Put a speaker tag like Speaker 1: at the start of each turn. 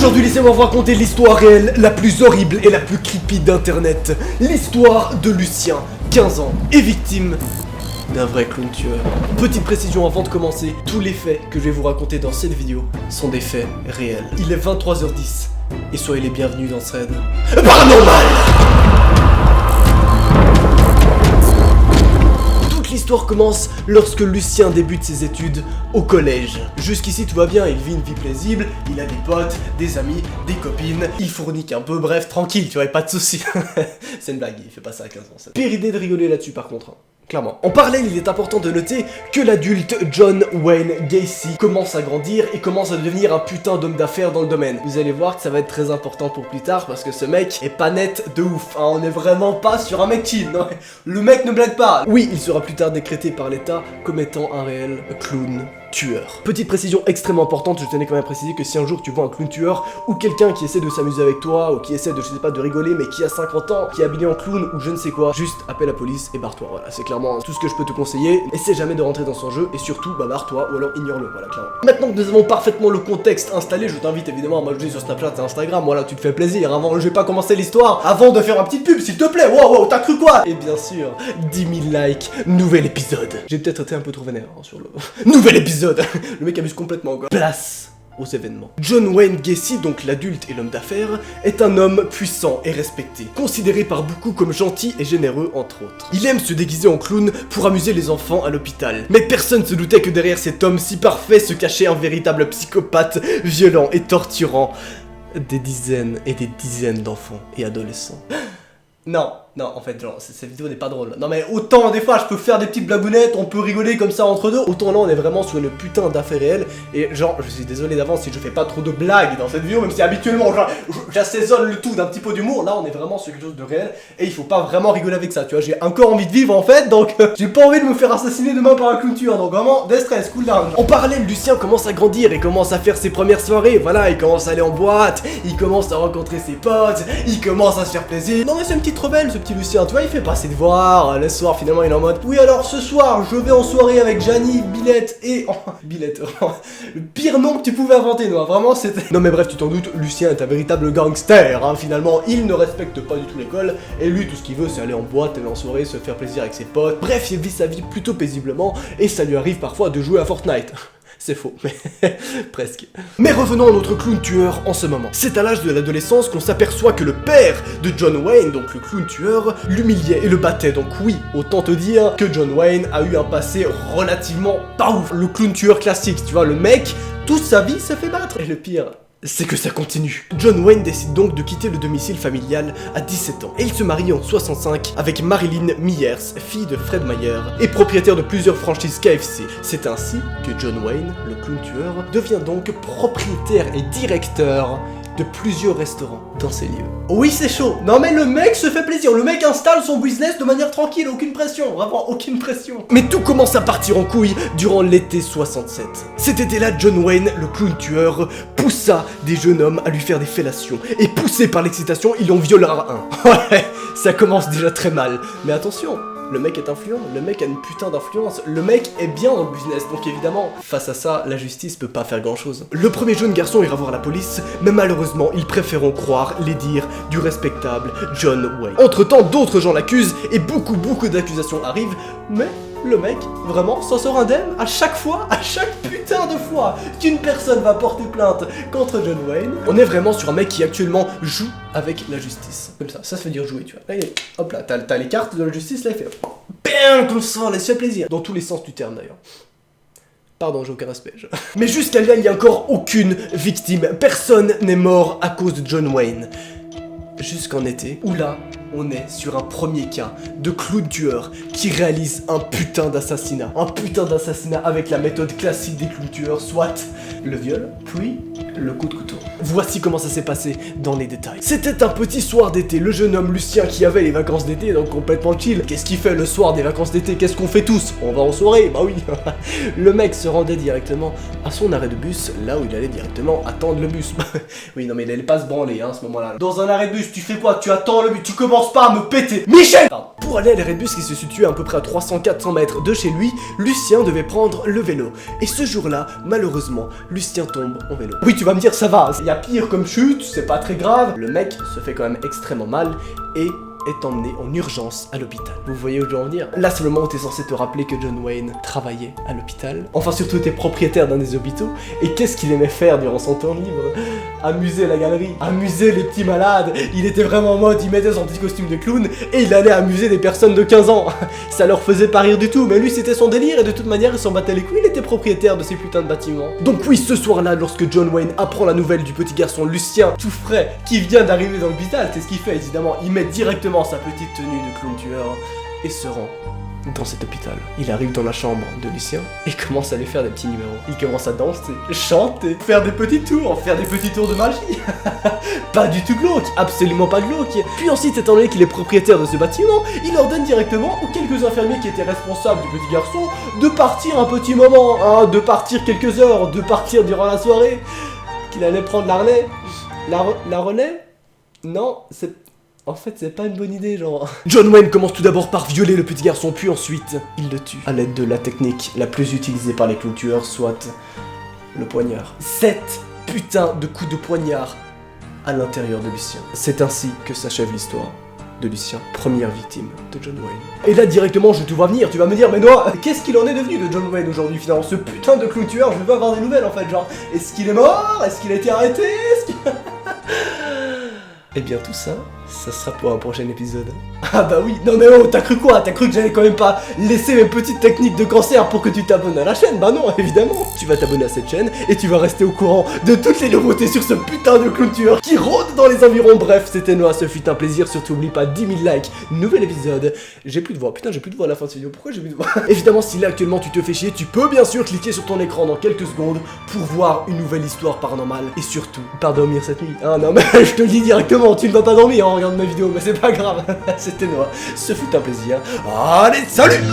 Speaker 1: Aujourd'hui, laissez-moi vous raconter l'histoire réelle la plus horrible et la plus creepy d'internet. L'histoire de Lucien, 15 ans, et victime d'un vrai clown tueur. Petite précision avant de commencer, tous les faits que je vais vous raconter dans cette vidéo sont des faits réels. Il est 23h10 et soyez les bienvenus dans ce raid paranormal. L'histoire commence lorsque Lucien débute ses études au collège. Jusqu'ici tout va bien, il vit une vie paisible, il a des potes, des amis, des copines, il fournique un peu, bref, tranquille, tu vois, pas de soucis. C'est une blague, il fait pas ça à 15 ans. Ça. Pire idée de rigoler là-dessus par contre. Clairement. En parallèle, il est important de noter que l'adulte John Wayne Gacy commence à grandir et commence à devenir un putain d'homme d'affaires dans le domaine. Vous allez voir que ça va être très important pour plus tard parce que ce mec est pas net de ouf. Hein, on est vraiment pas sur un mec chill. Non, le mec ne blague pas. Oui, il sera plus tard décrété par l'État comme étant un réel clown tueur. Petite précision extrêmement importante, je tenais quand même à préciser que si un jour tu vois un clown tueur ou quelqu'un qui essaie de s'amuser avec toi ou qui essaie de, je sais pas, de rigoler mais qui a 50 ans, qui est habillé en clown ou je ne sais quoi, juste appelle la police et barre-toi, voilà, c'est clairement tout ce que je peux te conseiller. Essaie jamais de rentrer dans son jeu et surtout, bah barre-toi ou alors ignore-le, voilà, clairement. Maintenant que nous avons parfaitement le contexte installé, je t'invite évidemment à m'ajouter sur Snapchat et Instagram, voilà, tu te fais plaisir, avant, je vais pas commencer l'histoire, avant de faire un petit pub, s'il te plaît, wow, t'as cru quoi? Et bien sûr, 10 000 likes, nouvel épisode. J'ai peut-être été un peu trop vénère hein, sur le... nouvel épisode. Le mec abuse complètement quoi. Place aux événements. John Wayne Gacy, donc l'adulte et l'homme d'affaires, est un homme puissant et respecté, considéré par beaucoup comme gentil et généreux entre autres. Il aime se déguiser en clown pour amuser les enfants à l'hôpital. Mais personne se doutait que derrière cet homme si parfait se cachait un véritable psychopathe, violent et torturant des dizaines et des dizaines d'enfants et adolescents. Non, en fait, genre, cette vidéo n'est pas drôle. Non mais autant, des fois, je peux faire des petites blagounettes, on peut rigoler comme ça entre deux. Autant là, on est vraiment sur une putain d'affaire réelle. Et genre, je suis désolé d'avance si je fais pas trop de blagues dans cette vidéo, même si habituellement, genre, j'assaisonne le tout d'un petit peu d'humour. Là, on est vraiment sur quelque chose de réel. Et il faut pas vraiment rigoler avec ça, tu vois. J'ai encore envie de vivre, en fait, donc j'ai pas envie de me faire assassiner demain par un clown tueur. Donc vraiment, déstress, cool down. En parallèle, Lucien commence à grandir et commence à faire ses premières soirées. Voilà, il commence à aller en boîte, il commence à rencontrer ses potes, il commence à se faire plaisir. Non mais c'est une petite rebelle, ce petit Lucien, tu vois, il fait pas ses devoirs, le soir finalement il est en mode oui alors ce soir je vais en soirée avec Gianni, Billette et... Billette, le pire nom que tu pouvais inventer, non, vraiment c'était... Non mais bref, tu t'en doutes, Lucien est un véritable gangster, hein, finalement il ne respecte pas du tout l'école, et lui tout ce qu'il veut c'est aller en boîte, aller en soirée, se faire plaisir avec ses potes, bref il vit sa vie plutôt paisiblement, et ça lui arrive parfois de jouer à Fortnite. C'est faux, mais presque. Mais revenons à notre clown tueur en ce moment. C'est à l'âge de l'adolescence qu'on s'aperçoit que le père de John Wayne, donc le clown tueur, l'humiliait et le battait. Donc oui, autant te dire que John Wayne a eu un passé relativement pas ouf. Le clown tueur classique, tu vois, le mec, toute sa vie s'est fait battre. Et le pire... c'est que ça continue. John Wayne décide donc de quitter le domicile familial à 17 ans. Et il se marie en 65 avec Marilyn Myers, fille de Fred Meyer, et propriétaire de plusieurs franchises KFC. C'est ainsi que John Wayne, le clown tueur, devient donc propriétaire et directeur de plusieurs restaurants dans ces lieux. Oui, c'est chaud. Non mais le mec se fait plaisir. Le mec installe son business de manière tranquille, aucune pression, vraiment aucune pression. Mais tout commence à partir en couille durant l'été 67. Cet été-là, John Wayne, le clown tueur, poussa des jeunes hommes à lui faire des fellations. Et poussé par l'excitation, il en violera un. Ouais, ça commence déjà très mal. Mais attention, le mec est influent, le mec a une putain d'influence, le mec est bien dans le business, donc évidemment, face à ça, la justice peut pas faire grand chose. Le premier jeune garçon ira voir la police, mais malheureusement, ils préféreront croire les dires du respectable John Wayne. Entre-temps, d'autres gens l'accusent, et beaucoup d'accusations arrivent, mais... le mec, vraiment, s'en sort indemne à chaque fois, à chaque putain de fois qu'une personne va porter plainte contre John Wayne. On est vraiment sur un mec qui actuellement joue avec la justice. Comme ça se fait dire jouer, tu vois. Là, hop là, t'as les cartes de la justice, là, il fait... BAM comme ça, laisse-toi plaisir. Dans tous les sens du terme, d'ailleurs. Pardon, j'ai aucun respect. Mais jusqu'à là, il n'y a encore aucune victime. Personne n'est mort à cause de John Wayne. Jusqu'en été, où là, on est sur un premier cas de clown tueur qui réalise un putain d'assassinat. Un putain d'assassinat avec la méthode classique des clowns tueurs, soit le viol, puis le coup de couteau. Voici comment ça s'est passé dans les détails. C'était un petit soir d'été, le jeune homme Lucien qui avait les vacances d'été, donc complètement chill. Qu'est-ce qu'il fait le soir des vacances d'été? Qu'est-ce qu'on fait tous? On va en soirée, bah oui. Le mec se rendait directement à son arrêt de bus, là où il allait directement attendre le bus. Oui, non mais il allait pas se branler, hein, à ce moment-là. Dans un arrêt de bus, tu fais quoi? Tu attends le bus, tu commences pas à me péter. Michel! Pardon. Pour aller à l'arrêt de bus qui se situait à peu près à 300-400 mètres de chez lui, Lucien devait prendre le vélo. Et ce jour-là, malheureusement, Lucien tombe en vélo. Oui, tu vas me dire, ça va, il y a pire comme chute, c'est pas très grave. Le mec se fait quand même extrêmement mal et est emmené en urgence à l'hôpital. Vous voyez où je veux en venir? Là, c'est le moment où t'es censé te rappeler que John Wayne travaillait à l'hôpital. Enfin, surtout, t'es propriétaire d'un des hôpitaux. Et qu'est-ce qu'il aimait faire durant son temps libre? Amuser la galerie, amuser les petits malades. Il était vraiment en mode, il mettait son petit costume de clown et il allait amuser des personnes de 15 ans. Ça leur faisait pas rire du tout, mais lui, c'était son délire et de toute manière, il s'en battait les couilles, il était propriétaire de ces putains de bâtiments. Donc oui, ce soir-là, lorsque John Wayne apprend la nouvelle du petit garçon Lucien, tout frais, qui vient d'arriver dans l'hôpital, c'est ce qu'il fait évidemment, il met directement sa petite tenue de clown tueur et se rend dans cet hôpital. Il arrive dans la chambre de Lucien et commence à lui faire des petits numéros. Il commence à danser, chanter, faire des petits tours de magie. Pas du tout glauque, absolument pas glauque. Puis ensuite, étant donné qu'il est propriétaire de ce bâtiment, il ordonne directement aux quelques infirmiers qui étaient responsables du petit garçon de partir un petit moment, hein, de partir quelques heures, de partir durant la soirée, qu'il allait prendre la relais. La relais? Non, en fait, c'est pas une bonne idée, genre. John Wayne commence tout d'abord par violer le petit garçon, puis ensuite, il le tue. À l'aide de la technique la plus utilisée par les clowns tueurs, soit le poignard. 7 putains de coups de poignard à l'intérieur de Lucien. C'est ainsi que s'achève l'histoire de Lucien, première victime de John Wayne. Et là, directement, je te vois venir, tu vas me dire, mais Noah, qu'est-ce qu'il en est devenu de John Wayne aujourd'hui, finalement? Ce putain de clown tueur, je veux avoir des nouvelles, en fait, genre, est-ce qu'il est mort? Est-ce qu'il a été arrêté? Eh bien tout ça, ça sera pour un prochain épisode. Ah bah oui, non mais oh, t'as cru quoi? T'as cru que j'allais quand même pas laisser mes petites techniques de cancer pour que tu t'abonnes à la chaîne? Bah non, évidemment. Tu vas t'abonner à cette chaîne et tu vas rester au courant de toutes les nouveautés sur ce putain de clown tueur qui rôde dans les environs. Bref, c'était Noah, ce fut un plaisir, surtout oublie pas 10 000 likes, nouvel épisode. J'ai plus de voix, putain j'ai plus de voix à la fin de cette vidéo, pourquoi j'ai plus de voix? Évidemment, si là actuellement tu te fais chier, tu peux bien sûr cliquer sur ton écran dans quelques secondes pour voir une nouvelle histoire paranormale et surtout, pas dormir cette nuit. Ah non mais je te le dis directement, tu ne vas pas dormir en regardant ma vidéo, mais c'est pas grave. C'était Noah, ce fut un plaisir. Allez, salut!